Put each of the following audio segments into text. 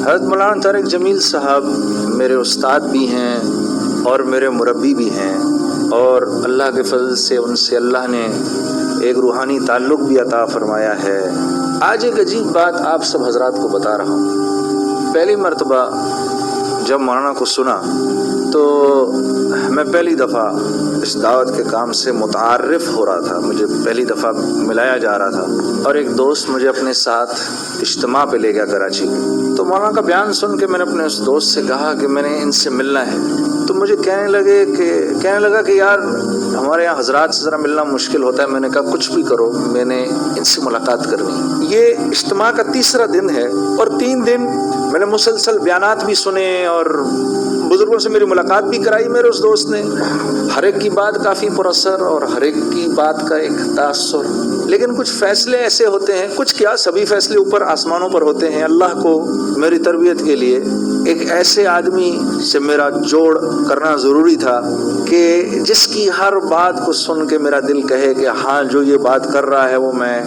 حضرت مولانا طارق جمیل صاحب میرے استاد بھی ہیں اور میرے مربی بھی ہیں، اور اللہ کے فضل سے ان سے اللہ نے ایک روحانی تعلق بھی عطا فرمایا ہے۔ آج ایک عجیب بات آپ سب حضرات کو بتا رہا ہوں۔ پہلی مرتبہ جب مولانا کو سنا تو میں پہلی دفعہ اس دعوت کے کام سے متعارف ہو رہا تھا، مجھے پہلی دفعہ ملایا جا رہا تھا، اور ایک دوست مجھے اپنے ساتھ اجتماع پہ لے گیا کراچی کے۔ تو مولانا کا بیان سن کے میں نے اپنے اس دوست سے کہا کہ میں نے ان سے ملنا ہے، تو مجھے کہنے لگا کہ یار ہمارے یہاں حضرات سے ذرا ملنا مشکل ہوتا ہے۔ میں نے کہا کچھ بھی کرو، میں نے ان سے ملاقات کرنی۔ یہ اجتماع کا تیسرا دن ہے، اور 3 دن میں نے مسلسل بیانات بھی سنے اور بزرگوں سے میری ملاقات بھی کرائی میرے اس دوست نے۔ ہر ایک کی بات کافی پراثر اور ہر ایک کی بات کا ایک تاثر، لیکن کچھ فیصلے ایسے ہوتے ہیں، کچھ کیا سبھی فیصلے اوپر آسمانوں پر ہوتے ہیں۔ اللہ کو میری تربیت کے لیے ایک ایسے آدمی سے میرا جوڑ کرنا ضروری تھا کہ جس کی ہر بات کو سن کے میرا دل کہے کہ ہاں جو یہ بات کر رہا ہے وہ میں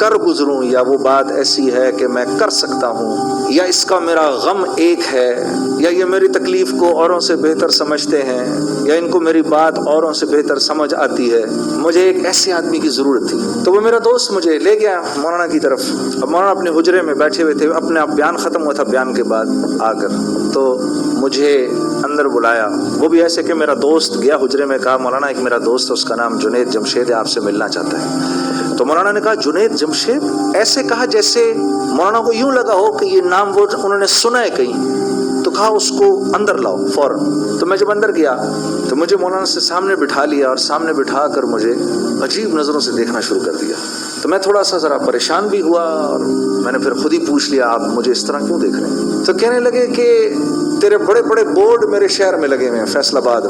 کر گزروں، یا وہ بات ایسی ہے کہ میں کر سکتا ہوں، یا اس کا میرا غم ایک ہے، یا یہ میری تکلیف کو اوروں سے بہتر سمجھتے ہیں، یا ان کو میری بات اوروں سے بہتر سمجھ آتی ہے۔ مجھے ایک ایسے آدمی کی ضرورت تھی۔ تو وہ میرا دوست مجھے لے گیا مولانا کی طرف۔ اب مولانا اپنے حجرے میں بیٹھے ہوئے تھے، اپنے آپ بیان ختم ہوا تھا، بیان کے بعد آ کر تو مجھے اندر بلایا۔ وہ بھی ایسے کہ میرا دوست گیا حجرے میں، کہا مولانا ایک میرا دوست ہے، اس کا نام جنید جمشید ہے، آپ سے ملنا چاہتا ہے۔ تو مولانا نے کہا جنید جمشید؟ ایسے کہا جیسے مولانا کو یوں لگا ہو کہ یہ نام وہ انہوں نے سنا ہے کہیں۔ تو کہا اس کو اندر لاؤ فوراً۔ تو میں جب اندر گیا تو مجھے مولانا سے سامنے بٹھا لیا، اور سامنے بٹھا کر مجھے عجیب نظروں سے دیکھنا شروع کر دیا۔ تو میں تھوڑا سا ذرا پریشان بھی ہوا، اور میں نے پھر خود ہی پوچھ لیا آپ مجھے اس طرح کیوں دیکھ رہے ہیں؟ تو کہنے لگے کہ تیرے بڑے بڑے بورڈ میرے شہر میں لگے ہوئے ہیں، فیصل آباد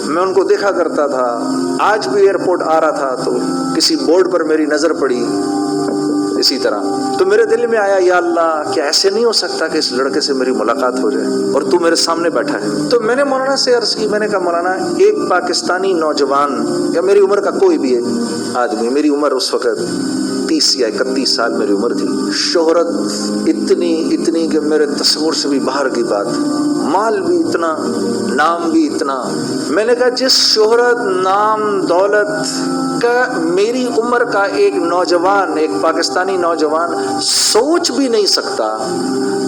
میں ان کو دیکھا کرتا تھا۔ آج بھی ایئرپورٹ آ رہا تھا تو کسی بورڈ پر میری نظر پڑی اسی طرح، تو میرے دل میں آیا یا اللہ کیا ایسے نہیں ہو سکتا کہ اس لڑکے سے میری ملاقات ہو جائے اور تو میرے سامنے بیٹھا ہے۔ تو میں نے مولانا سے عرض کی، میں نے کہا مولانا ایک پاکستانی نوجوان یا میری عمر کا کوئی بھی آدمی، میری عمر اس وقت 30 یا 31 سال میری عمر تھی، شہرت اتنی کہ میرے تصور سے بھی باہر کی بات، مال بھی اتنا، نام بھی اتنا۔ میں نے کہا جس شہرت نام دولت کا میری عمر کا ایک نوجوان، ایک پاکستانی نوجوان سوچ بھی نہیں سکتا،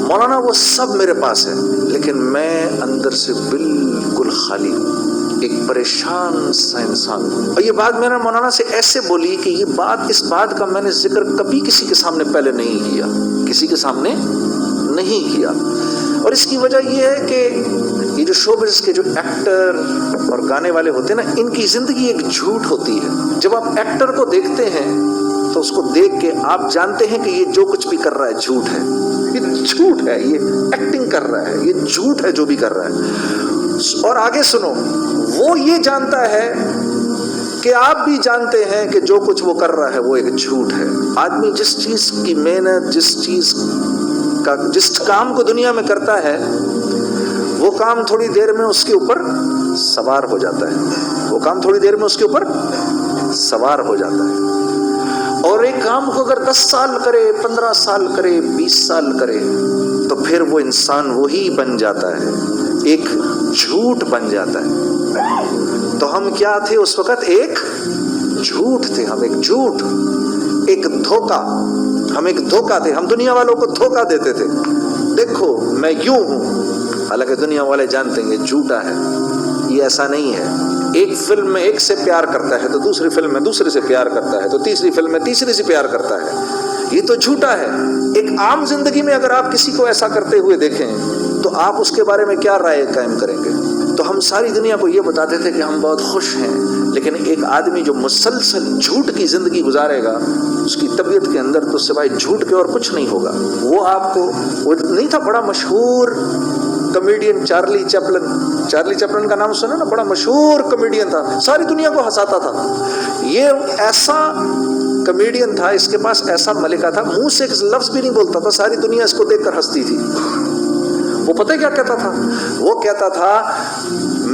مولانا وہ سب میرے پاس ہے، لیکن میں اندر سے بالکل خالی ہوں، ایک پریشان سا انسان۔ اور یہ بات میں نے مولانا سے ایسے بولی کہ اس بات کا میں نے ذکر کبھی کسی کے سامنے پہلے نہیں کیا، کسی کے سامنے نہیں کیا۔ اور اس کی وجہ یہ ہے کہ یہ جو شو بزنس کے جو ایکٹر اور گانے والے ہوتے ہیں نا، ان کی زندگی ایک جھوٹ ہوتی ہے۔ جب آپ ایکٹر کو دیکھتے ہیں تو اس کو دیکھ کے آپ جانتے ہیں کہ یہ جو کچھ بھی کر رہا ہے جھوٹ ہے، یہ جھوٹ ہے، یہ ایکٹنگ کر رہا ہے، یہ جھوٹ ہے جو بھی کر رہا ہے۔ اور آگے سنو، وہ یہ جانتا ہے کہ آپ بھی جانتے ہیں کہ جو کچھ وہ کر رہا ہے وہ ایک جھوٹ ہے۔ آدمی جس چیز کی محنت، جس کام کو دنیا میں کرتا ہے، وہ کام تھوڑی دیر میں اس کے اوپر سوار ہو جاتا ہے، وہ کام تھوڑی دیر میں اس کے اوپر سوار ہو جاتا ہے۔ اور ایک کام کو اگر 10 سال کرے، 15 سال کرے، 20 سال کرے، تو پھر وہ انسان وہی بن جاتا ہے، ایک جھوٹ بن جاتا ہے۔ تو ہم کیا تھے اس وقت؟ ایک جھوٹ تھے، ہم ایک جھوٹ، ایک دھوکہ، ہم ایک دھوکہ تھے، ہم دنیا والوں کو دھوکہ دیتے تھے۔ دیکھو میں یوں ہوں، حالانکہ دنیا والے جانتے ہیں یہ جھوٹا ہے، یہ ایسا نہیں ہے۔ ایک فلم میں ایک سے پیار کرتا ہے تو دوسری فلم میں دوسرے سے پیار کرتا ہے تو تیسری فلم میں تیسری سے پیار کرتا ہے، یہ تو جھوٹا ہے۔ ایک عام زندگی میں اگر آپ کسی کو ایسا کرتے ہوئے دیکھیں تو آپ اس کے بارے میں کیا رائے قائم کریں گے؟ تو ہم ساری دنیا کو یہ بتاتے تھے کہ ہم بہت خوش ہیں، لیکن ایک آدمی جو مسلسل جھوٹ کی زندگی گزارے گا، اس کی طبیعت کے اندر تو سوائے جھوٹ کے اور کچھ نہیں ہوگا۔ وہ آپ کو، وہ نہیں تھا بڑا مشہور کمیڈین چارلی چپلن کا نام سنا نا، بڑا مشہور کمیڈین تھا، ساری دنیا کو ہنساتا تھا۔ یہ ایسا کمیڈین تھا، اس کے پاس ایسا ملکہ تھا، منہ سے ایک لفظ بھی نہیں بولتا تھا، ساری دنیا اس کو دیکھ کر ہنستی تھی۔ وہ پتہ کیا کہتا تھا؟ وہ کہتا تھا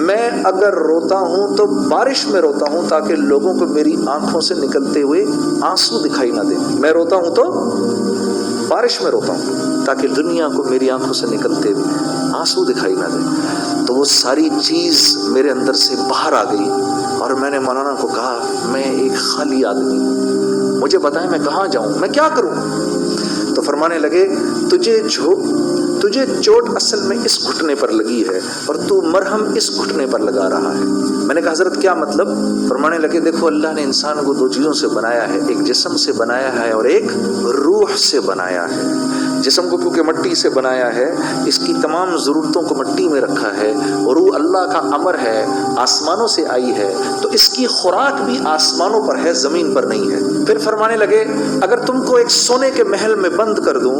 میں اگر روتا ہوں تو بارش میں روتا ہوں تاکہ لوگوں کو میری آنکھوں سے نکلتے ہوئے آنسو دکھائی نہ دیں. میں روتا ہوں تو بارش میں روتا ہوں تاکہ دنیا کو میری آنکھوں سے نکلتے ہوئے آنسو دکھائی نہ دیں. تو وہ ساری چیز میرے اندر سے باہر آ گئی اور میں نے مولانا کو کہا میں ایک خالی آدمی ہوں، مجھے بتائیں میں کہاں جاؤں، میں کیا کروں؟ تو فرمانے لگے تجھے چوٹ اصل میں اس گھٹنے پر لگی ہے اور تو مرہم اس گھٹنے پر لگا رہا ہے. میں نے کہا حضرت کیا مطلب؟ فرمانے لگے دیکھو اللہ نے انسان کو دو چیزوں سے بنایا ہے، ایک جسم سے بنایا ہے اور ایک روح سے بنایا ہے. جسم کو کیونکہ مٹی سے بنایا ہے، اس کی تمام ضرورتوں کو مٹی میں رکھا ہے، اور روح اللہ کا امر ہے، آسمانوں سے آئی ہے، تو اس کی خوراک بھی آسمانوں پر ہے، زمین پر نہیں ہے. پھر فرمانے لگے اگر تم کو ایک سونے کے محل میں بند کر دوں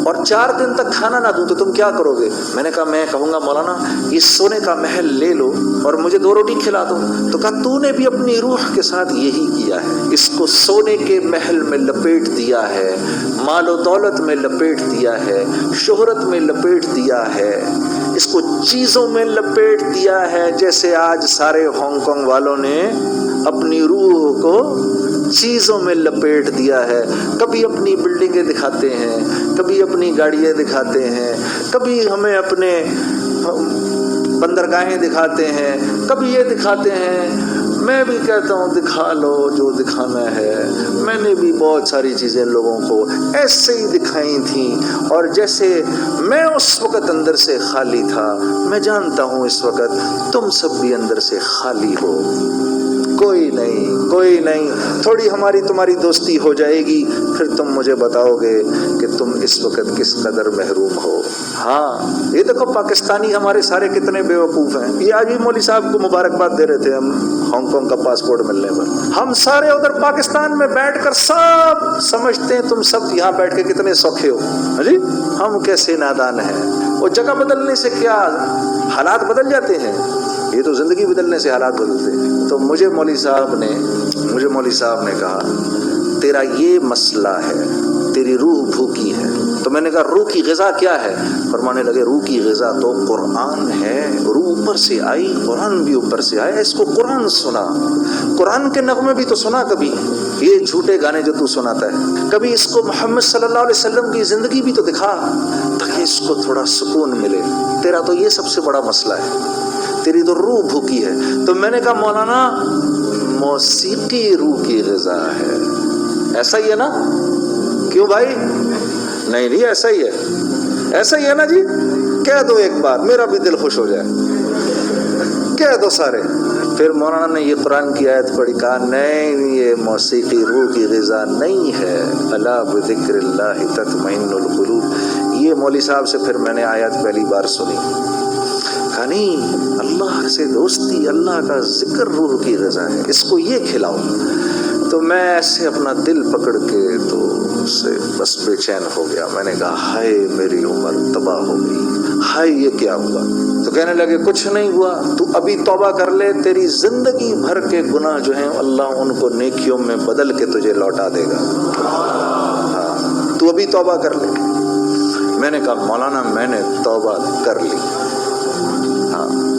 اور 4 دن تک کھانا نہ دوں تو تم کیا کرو گے؟ میں نے کہا میں کہوں گا مولانا یہ سونے کا محل لے لو اور مجھے 2 روٹی کھلا دو. تو کہا تو نے بھی اپنی روح کے ساتھ یہی کیا ہے، اس کو سونے کے محل میں لپیٹ دیا ہے، مال و دولت میں لپیٹ دیا ہے، شہرت میں لپیٹ دیا ہے، اس کو چیزوں میں لپیٹ دیا ہے، جیسے آج سارے ہانگ کانگ والوں نے اپنی روح کو چیزوں میں لپیٹ دیا ہے. کبھی اپنی بلڈنگیں دکھاتے ہیں، کبھی اپنی گاڑیاں دکھاتے ہیں، کبھی ہمیں اپنے بندرگاہیں دکھاتے ہیں، کبھی یہ دکھاتے ہیں. میں بھی کہتا ہوں دکھا لو جو دکھانا ہے. میں نے بھی بہت ساری چیزیں لوگوں کو ایسے ہی دکھائی تھیں، اور جیسے میں اس وقت اندر سے خالی تھا، میں جانتا ہوں اس وقت تم سب بھی اندر سے خالی ہو. کوئی نہیں، تھوڑی ہماری تمہاری دوستی ہو جائے گی، پھر تم مجھے بتاؤ گے کہ تم اس وقت کس قدر محروم ہو. ہاں یہ دیکھو پاکستانی ہمارے سارے کتنے بے وقوف ہیں. یہ آج بھی مولوی صاحب کو مبارکباد دے رہے تھے ہم ہانگ کانگ کا پاسپورٹ ملنے پر. ہم سارے ادھر پاکستان میں بیٹھ کر سب سمجھتے ہیں تم سب یہاں بیٹھ کے کتنے سوکھے ہو جی. ہم کیسے نادان ہیں. وہ جگہ بدلنے سے کیا حالات بدل جاتے ہیں؟ یہ تو زندگی بدلنے سے حالات بدلتے ہیں. تو مجھے مولوی صاحب نے کہا تیرا یہ مسئلہ ہے، تیری روح بھوکی ہے. تو میں نے کہا روح کی غذا کیا ہے؟ فرمانے لگے روح کی غذا تو قرآن ہے. روح اوپر سے آئی، قرآن بھی اوپر سے آیا. اس کو قرآن سنا، قرآن کے نغمے بھی تو سنا. کبھی یہ جھوٹے گانے جو تو سناتا ہے، کبھی اس کو محمد صلی اللہ علیہ وسلم کی زندگی بھی تو دکھا تاکہ اس کو تھوڑا سکون ملے. تیرا تو یہ سب سے بڑا مسئلہ ہے، تیری تو روح بھوکی ہے. تو میں نے کہا مولانا موسیقی روح کی غذا ہے. ایسا ہی ہے نا؟ کیوں بھائی؟ نہیں ایسا ہی ہے نا جی. کہہ دو ایک بار، میرا بھی دل خوش ہو جائے. کہہ دو سارے. پھر مولانا نے یہ قرآن کی آیت پڑھی، کہا نہیں یہ موسیقی روح کی غذا نہیں ہے. الا بذکر اللہ تطمئن القلوب. یہ مولوی صاحب سے پھر میں نے آیت پہلی بار سنی. کہا نہیں، اللہ سے دوستی، اللہ کا ذکر روح کی غذا ہے، اس کو یہ کھلاؤ. تو میں ایسے اپنا دل پکڑ کے تو اس سے بس بے چین ہو گیا. میں نے کہا ہائے میری عمر تباہ ہو گئی، ہائے یہ کیا ہوا؟ تو کہنے لگے کچھ نہیں ہوا، تو ابھی توبہ کر لے، تیری زندگی بھر کے گناہ جو ہیں اللہ ان کو نیکیوں میں بدل کے تجھے لوٹا دے گا. ہاں تو ابھی توبہ کر لے. میں نے کہا مولانا میں نے توبہ کر لی.